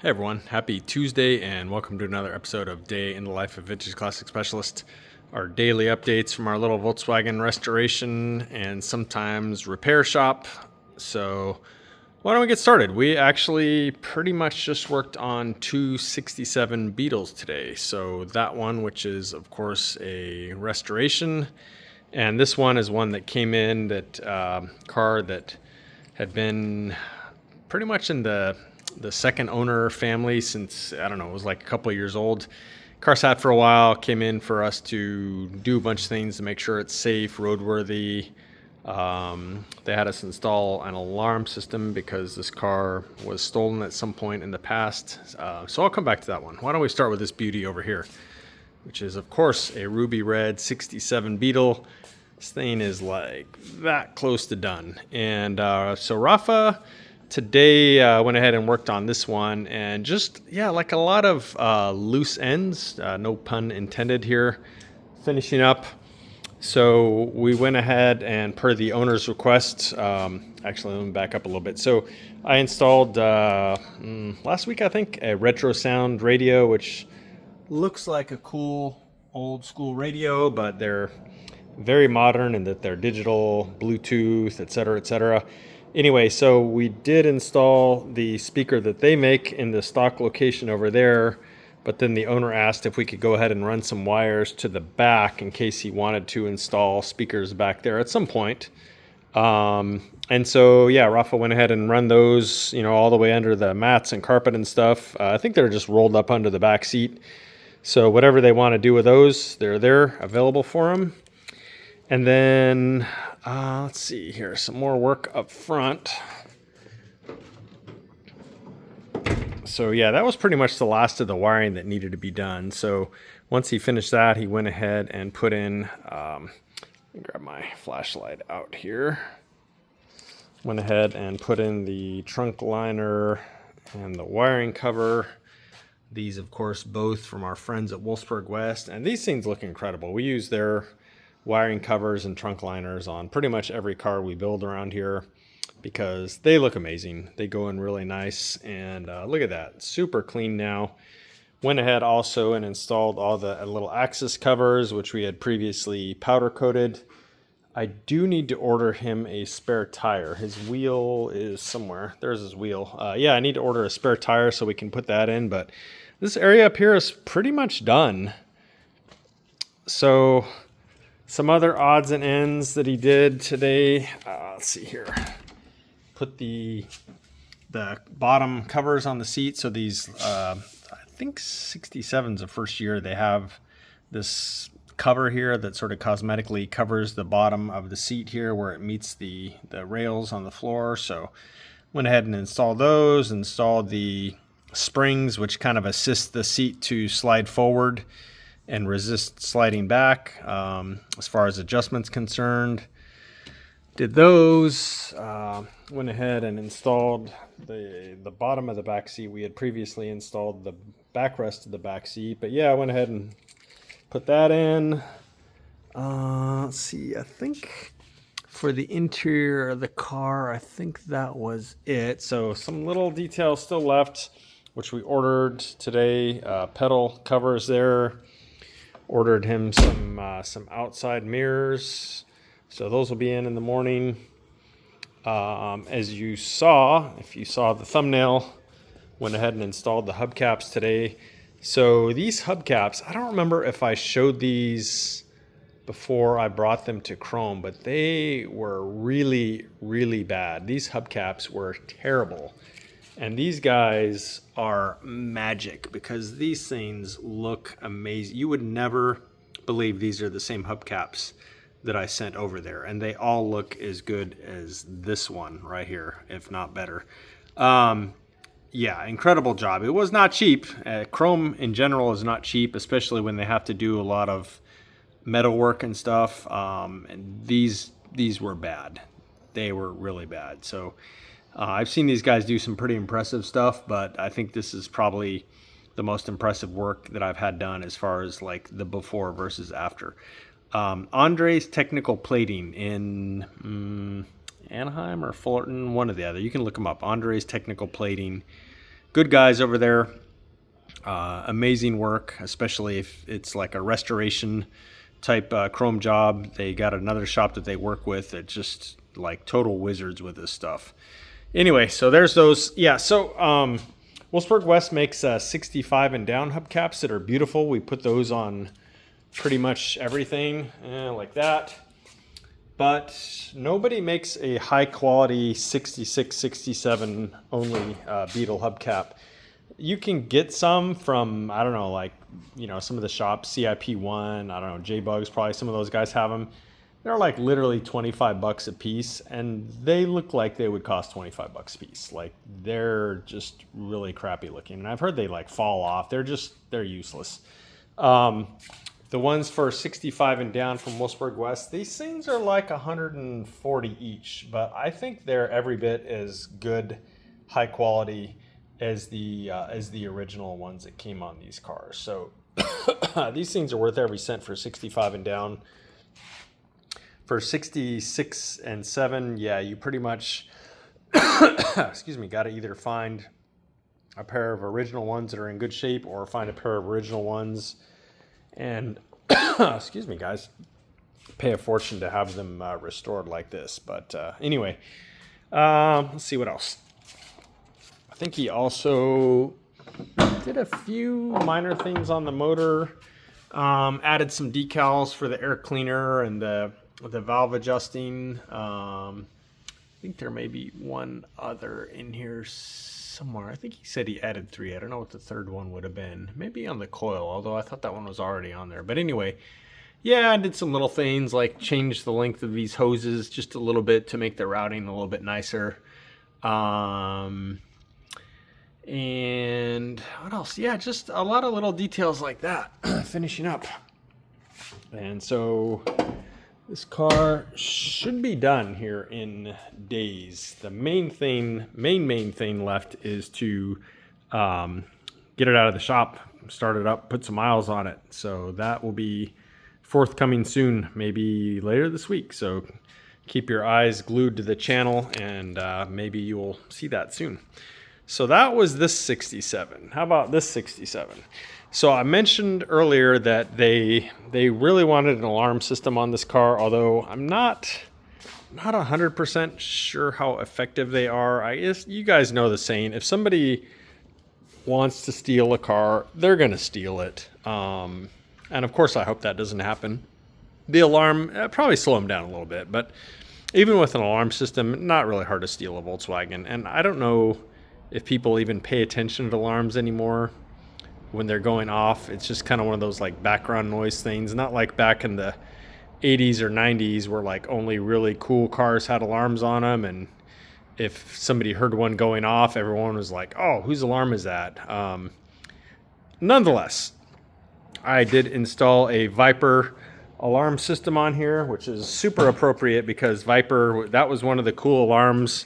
Hey everyone, happy Tuesday and welcome to another episode of Day in the Life of Vintage Classic Specialist. Our daily updates from our little Volkswagen restoration and sometimes repair shop. So why don't we get started? We actually pretty much just worked on two 67 Beetles today. So that one, which is of course a restoration, and this one is one that came in, that car that had been pretty much in the second owner family since, I don't know, it was like a couple of years old. Car sat for a while, came in for us to do a bunch of things to make sure it's safe, roadworthy. They had us install an alarm system because this car was stolen at some point in the past. So I'll come back to that one. Why don't we start with this beauty over here, which is, of course, a ruby red 67 Beetle. This thing is like that close to done. And so Rafa today went ahead and worked on this one, and just, yeah, like a lot of loose ends, no pun intended here, finishing up. So we went ahead and, per the owner's request, actually let me back up a little bit. So I installed last week, I think, a retro sound radio, which looks like a cool old school radio, but they're very modern in that they're digital, Bluetooth, etc., etc. Anyway, so we did install the speaker that they make in the stock location over there, but then the owner asked if we could go ahead and run some wires to the back in case he wanted to install speakers back there at some point. And so, yeah, Rafa went ahead and run those, all the way under the mats and carpet and stuff. I think they're just rolled up under the back seat. So whatever they want to do with those, they're there, available for them. And then, let's see here, some more work up front. So yeah, that was pretty much the last of the wiring that needed to be done. So once he finished that, he went ahead and put in, let me grab my flashlight out here. Went ahead and put in the trunk liner and the wiring cover. These, of course, both from our friends at Wolfsburg West. And these things look incredible. We use their wiring covers and trunk liners on pretty much every car we build around here because they look amazing. They go in really nice, and look at that, super clean now. Went ahead also and installed all the little axis covers, which we had previously powder coated. I do need to order him a spare tire. His wheel is somewhere. There's his wheel. Yeah, I need to order a spare tire so we can put that in, but this area up here is pretty much done. So some other odds and ends that he did today. Let's see here. Put the bottom covers on the seat. So these, I think 67's the first year they have this cover here that sort of cosmetically covers the bottom of the seat here where it meets the rails on the floor. So went ahead and installed those. Installed the springs, which kind of assist the seat to slide forward and resist sliding back, as far as adjustments concerned. Did those. Went ahead and installed the bottom of the back seat. We had previously installed the backrest of the back seat, but yeah, I went ahead and put that in. Let's see, I think for the interior of the car, I think that was it. So some little details still left, which we ordered today. Pedal covers there. Ordered him some outside mirrors, so those will be in the morning. As you saw, if you saw the thumbnail, went ahead and installed the hubcaps today. So these hubcaps, I don't remember if I showed these before I brought them to Chrome, but they were really, really bad. These hubcaps were terrible. And these guys are magic because these things look amazing. You would never believe these are the same hubcaps that I sent over there. And they all look as good as this one right here, if not better. Yeah, incredible job. It was not cheap. Chrome in general is not cheap, especially when they have to do a lot of metal work and stuff. And these were bad. They were really bad. So I've seen these guys do some pretty impressive stuff, but I think this is probably the most impressive work that I've had done as far as like the before versus after. Andre's Technical Plating in Anaheim or Fullerton, one or the other. You can look them up. Andre's Technical Plating. Good guys over there. Amazing work, especially if it's like a restoration type chrome job. They got another shop that they work with that just like total wizards with this stuff. Anyway, so there's those. Yeah, so Wolfsburg West makes 65 and down hubcaps that are beautiful. We put those on pretty much everything like that. But nobody makes a high quality 66, 67 only Beetle hubcap. You can get some from, I don't know, like, you know, some of the shops, CIP1, I don't know, J-Bugs, probably some of those guys have them. They're like literally 25 bucks a piece, and they look like they would cost 25 bucks a piece. Like, they're just really crappy looking. And I've heard they like fall off. They're useless. The ones for 65 and down from Wolfsburg West, these things are like 140 each, but I think they're every bit as good, high quality as the original ones that came on these cars. So these things are worth every cent for 65 and down. For 66 and 7, yeah, you pretty much, excuse me, got to either find a pair of original ones that are in good shape or find a pair of original ones and, excuse me, guys, pay a fortune to have them restored like this. But anyway, let's see what else. I think he also did a few minor things on the motor, added some decals for the air cleaner and the valve adjusting. I think there may be one other in here somewhere. I think he said he added 3. I don't know what the third one would have been. Maybe on the coil, although I thought that one was already on there. But anyway, yeah, I did some little things like change the length of these hoses just a little bit to make the routing a little bit nicer. And what else? Yeah, just a lot of little details like that. Finishing up. And so this car should be done here in days. The main thing left is to get it out of the shop, start it up, put some miles on it. So that will be forthcoming soon, maybe later this week. So keep your eyes glued to the channel, and maybe you will see that soon. So that was this 67. How about this 67? So I mentioned earlier that they really wanted an alarm system on this car, although I'm not 100% sure how effective they are. I guess you guys know the saying, if somebody wants to steal a car, they're going to steal it. And of course, I hope that doesn't happen. The alarm probably slow them down a little bit, but even with an alarm system, not really hard to steal a Volkswagen. And I don't know if people even pay attention to alarms anymore when they're going off. It's just kind of one of those like background noise things, not like back in the 80s or 90s where like only really cool cars had alarms on them, and if somebody heard one going off, everyone was like, oh, whose alarm is that? Nonetheless, I did install a Viper alarm system on here, which is super appropriate because Viper, that was one of the cool alarms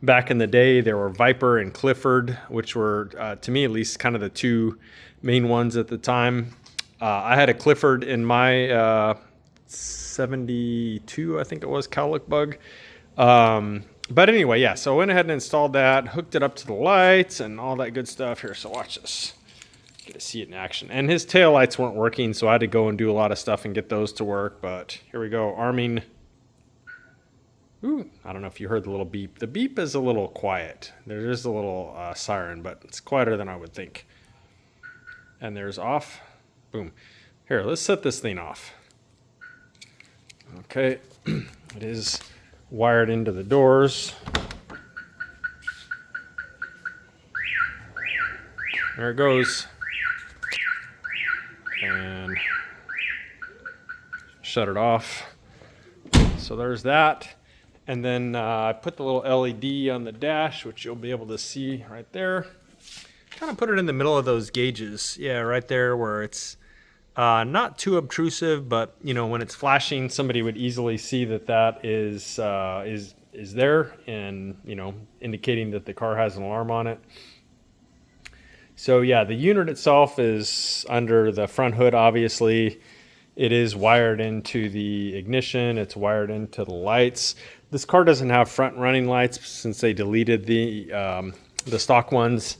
back in the day. There were Viper and Clifford, which were, to me at least, kind of the two main ones at the time. I had a Clifford in my 72, I think it was, cowlick bug. But anyway, yeah, so I went ahead and installed that, hooked it up to the lights and all that good stuff. Here, so watch this. Get to see it in action. And his tail lights weren't working, so I had to go and do a lot of stuff and get those to work. But here we go, arming. Ooh, I don't know if you heard the little beep. The beep is a little quiet. There is a little siren, but it's quieter than I would think. And there's off. Boom. Here, let's set this thing off. Okay, it is wired into the doors. There it goes. And shut it off. So there's that. And then I put the little LED on the dash, which you'll be able to see right there. Kind of put it in the middle of those gauges. Yeah, right there where it's not too obtrusive, but you know, when it's flashing, somebody would easily see that that is there, and you know, indicating that the car has an alarm on it. So yeah, the unit itself is under the front hood. Obviously, it is wired into the ignition. It's wired into the lights. This car doesn't have front running lights since they deleted the stock ones.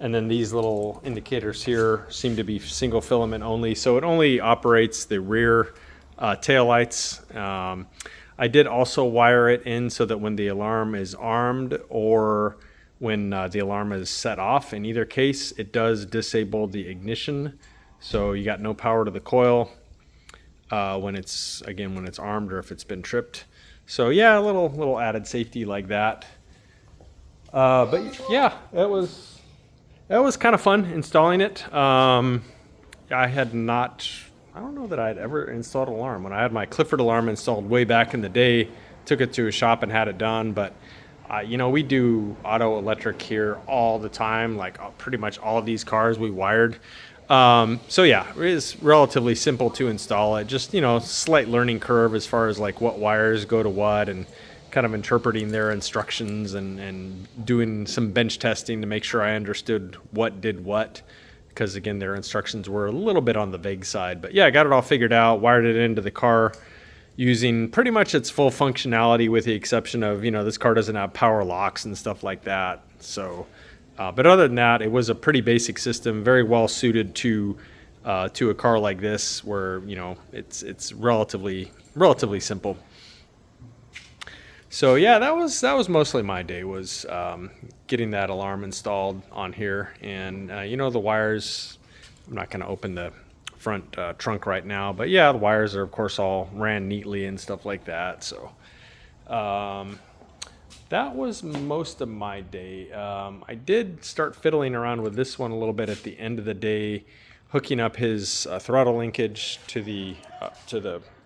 And then these little indicators here seem to be single filament only, so it only operates the rear taillights. I did also wire it in so that when the alarm is armed or when the alarm is set off, in either case, it does disable the ignition. So you got no power to the coil when it's armed or if it's been tripped. So yeah, a little added safety like that. But yeah, it was kind of fun installing it. I don't know that I'd ever installed an alarm. When I had my Clifford alarm installed way back in the day, took it to a shop and had it done. But we do auto electric here all the time. Like pretty much all of these cars we wired. So yeah, it is relatively simple to install it. Just, slight learning curve as far as like what wires go to what, and kind of interpreting their instructions and doing some bench testing to make sure I understood what did what. Because again, their instructions were a little bit on the vague side. But yeah, I got it all figured out, wired it into the car using pretty much its full functionality with the exception of, this car doesn't have power locks and stuff like that. So, but other than that, it was a pretty basic system, very well suited to a car like this where, it's relatively simple. So yeah, that was mostly my day, was getting that alarm installed on here. And the wires, I'm not going to open the front trunk right now, but yeah, the wires are of course all ran neatly and stuff like that. So that was most of my day. I did start fiddling around with this one a little bit at the end of the day, hooking up his throttle linkage to the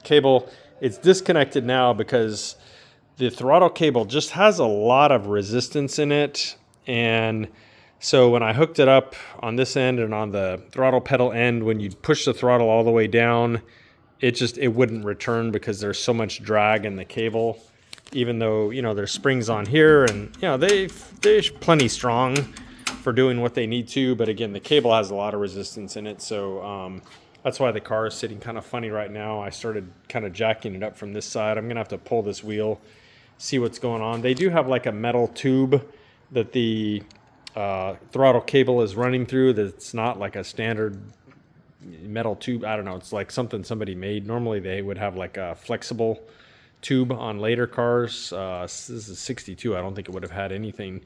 cable. It's disconnected now because the throttle cable just has a lot of resistance in it. And so when I hooked it up on this end and on the throttle pedal end, when you push the throttle all the way down, it wouldn't return because there's so much drag in the cable, even though, there's springs on here and, they're plenty strong for doing what they need to. But again, the cable has a lot of resistance in it. So, that's why the car is sitting kind of funny right now. I started kind of jacking it up from this side. I'm going to have to pull this wheel, see what's going on. They do have like a metal tube that the throttle cable is running through. That's not like a standard metal tube. I don't know. It's like something somebody made. Normally they would have like a flexible tube on later cars. This is 62. I don't think it would have had anything.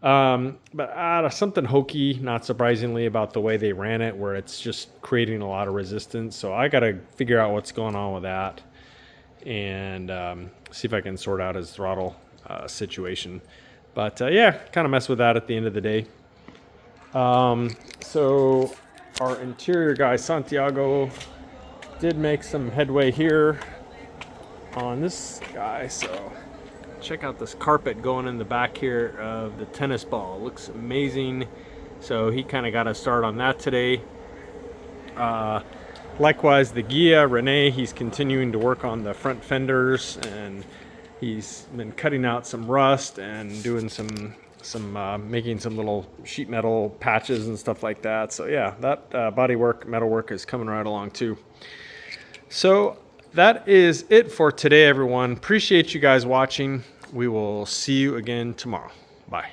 But something hokey, not surprisingly, about the way they ran it, where it's just creating a lot of resistance. So I got to figure out what's going on with that and see if I can sort out his throttle situation. But yeah, kind of mess with that at the end of the day. So our interior guy, Santiago, did make some headway here on this guy. So check out this carpet going in the back here of the tennis ball. It looks amazing. So he kind of got a start on that today. Likewise, the Ghia, Rene, he's continuing to work on the front fenders, and he's been cutting out some rust and doing some making some little sheet metal patches and stuff like that. So yeah, that body work, metal work is coming right along too. So that is it for today, everyone. Appreciate you guys watching. We will see you again tomorrow. Bye.